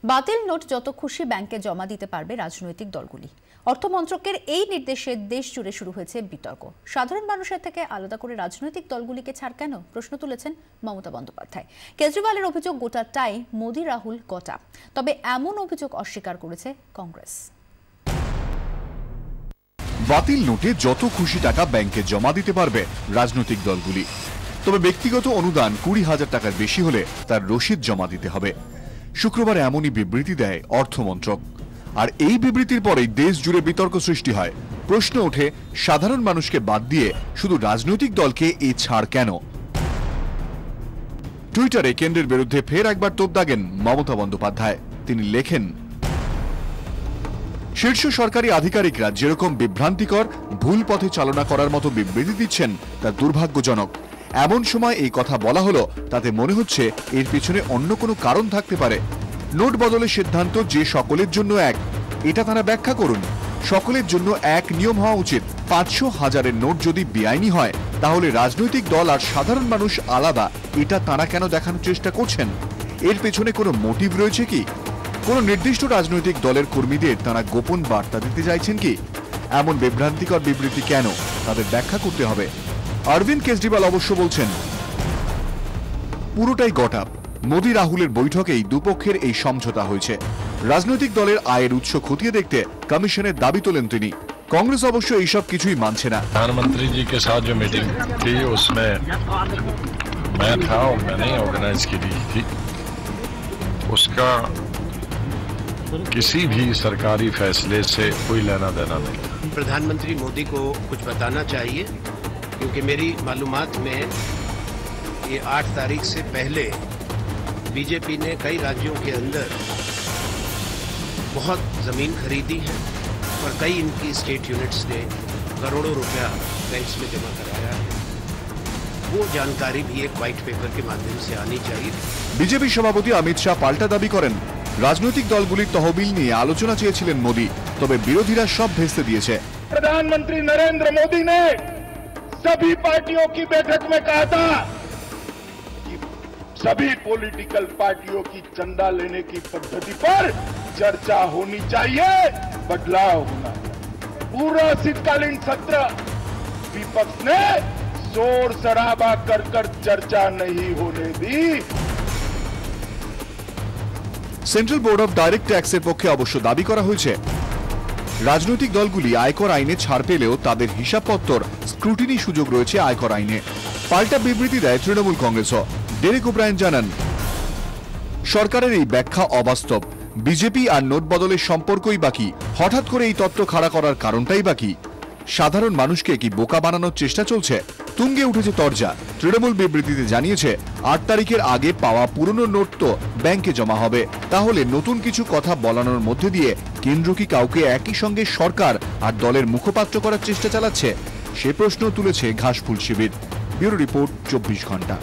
বাতিল নোট যত খুশি ব্যাংকে জমা দিতে পারবে রাজনৈতিক দলগুলি। অর্থমন্ত্রকের এই নির্দেশে দেশ জুড়ে শুরু হয়েছে বিতর্ক। সাধারণ মানুষের থেকে আলাদা করে রাজনৈতিক দলগুলিকে ছাড় কেন, প্রশ্ন তুলেছেন মমতা বন্দ্যোপাধ্যায়। কেজরিওয়ালের অভিযোগ গোটাটাই মোদি রাহুল গোটা, তবে এমন অভিযোগ অস্বীকার করেছে কংগ্রেস। বাতিল নোটে যত খুশি টাকা ব্যাংকে জমা দিতে পারবে রাজনৈতিক দলগুলি, তবে ব্যক্তিগত অনুদান 20,000 টাকার বেশি হলে তার রসিদ জমা দিতে হবে। শুক্রবার এমনই বিবৃতি দেয় অর্থমন্ত্রক। আর এই বিবৃতির পরেই দেশ জুড়ে বিতর্ক সৃষ্টি হয়। প্রশ্ন ওঠে, সাধারণ মানুষকে বাদ দিয়ে শুধু রাজনৈতিক দলকে এই ছাড় কেন? টুইটারে কেন্দ্রের বিরুদ্ধে ফের একবার তোপ দাগেন মমতা বন্দ্যোপাধ্যায়। তিনি লেখেন, শীর্ষ সরকারি আধিকারিকরা যেরকম বিভ্রান্তিকর, ভুল পথে চালনা করার মতো বিবৃতি দিচ্ছেন তা দুর্ভাগ্যজনক। এমন সময় এই কথা বলা হলো, তাতে মনে হচ্ছে এর পিছনে অন্য কোনো কারণ থাকতে পারে। নোট বদলের সিদ্ধান্ত যে সকলের জন্য এক, এটা তারা ব্যাখ্যা করুন। সকলের জন্য এক নিয়ম হওয়া উচিত। 500,000-এর নোট যদি বেআইনি হয়, তাহলে রাজনৈতিক দল আর সাধারণ মানুষ আলাদা, এটা তারা কেন দেখানোর চেষ্টা করছেন? এর পেছনে কোনো মোটিভ রয়েছে কি? কোনো নির্দিষ্ট রাজনৈতিক দলের কর্মীদের তারা গোপন বার্তা দিতে চাইছেন কি? এমন বিভ্রান্তিকর বিবৃতি কেন, তাদের ব্যাখ্যা করতে হবে। অরবিন্দ কেজরিওয়াল অবশ্য বলছেন, পুরোটাই গটআপ। মোদি রাহুলের বৈঠকেই দুপক্ষের এই সমঝোতা হয়েছে। রাজনৈতিক দলের আয়ের উৎস খতিয়ে দেখতে কমিশনের দাবি তোলেন তিনি। कांग्रेस अवश्य ये सब किसी मानছে না। प्रधानमंत्री जी के साथ जो मीटिंग थी उसमें मैं था और मैंने ऑर्गेनाइज की थी। उसका किसी भी सरकारी फैसले से कोई लेना देना नहीं। प्रधानमंत्री मोदी को कुछ बताना चाहिए, क्योंकि मेरी मालूमात में ये 8 तारीख से पहले बीजेपी ने कई राज्यों के अंदर बहुत जमीन खरीदी है और कई इनकी स्टेट यूनिट्स ने करोड़ों रुपया बैंक्स में जमा कराया है। वो जानकारी भी एक व्हाइट पेपर के माध्यम से आनी चाहिए। बीजेपी सभापति अमित शाह पाल्टा दाबी करें, राजनैतिक दलगुलिर तहबिल निये आलोचना चेयेछिलेन मोदी, तबे बिरोधीरा सब भेस्ते दिएছে। प्रधानमंत्री नरेंद्र मोदी ने सभी पार्टियों की बैठक में कहा था कि सभी पॉलिटिकल पार्टियों की चंदा लेने की पद्धति पर चर्चा होनी चाहिए, बदलाव होना। पूरा शीतकालीन सत्र विपक्ष ने शोर शराबा कर चर्चा नहीं होने दी। सेंट्रल बोर्ड ऑफ डायरेक्ट टैक्सের পক্ষে অবশ্য দাবি করা হয়েছে, রাজনৈতিক দলগুলি আয়কর আইনে ছাড় পেলেও তাদের হিসাবপত্র স্ক্রুটিনি সুযোগ রয়েছে আয়কর আইনে। পাল্টা বিবৃতি দেয় তৃণমূল কংগ্রেসও। ডেরেক ওব্রায়েন জানান, সরকারের এই ব্যাখ্যা অবাস্তব। বিজেপি আর নোট বদলের সম্পর্কই বাকি, হঠাৎ করে এই তত্ত্ব খাড়া করার কারণটাই বাকি। সাধারণ মানুষকে কি বোকা বানানোর চেষ্টা চলছে? তুঙ্গে উঠেছে তরজা। তৃণমূল বিবৃতিতে জানিয়েছে, 8 তারিখের আগে পাওয়া পুরনো নোট তো ব্যাংকে জমা হবে। তাহলে নতুন কিছু কথা বলানোর মধ্যে দিয়ে কেন্দ্র কি কাউকে একই সঙ্গে সরকার আর দলের মুখপাত্র করার চেষ্টা চালাচ্ছে? সে প্রশ্ন তুলেছে ঘাসফুল শিবির। ব্যুরো রিপোর্ট, 24 ঘন্টা।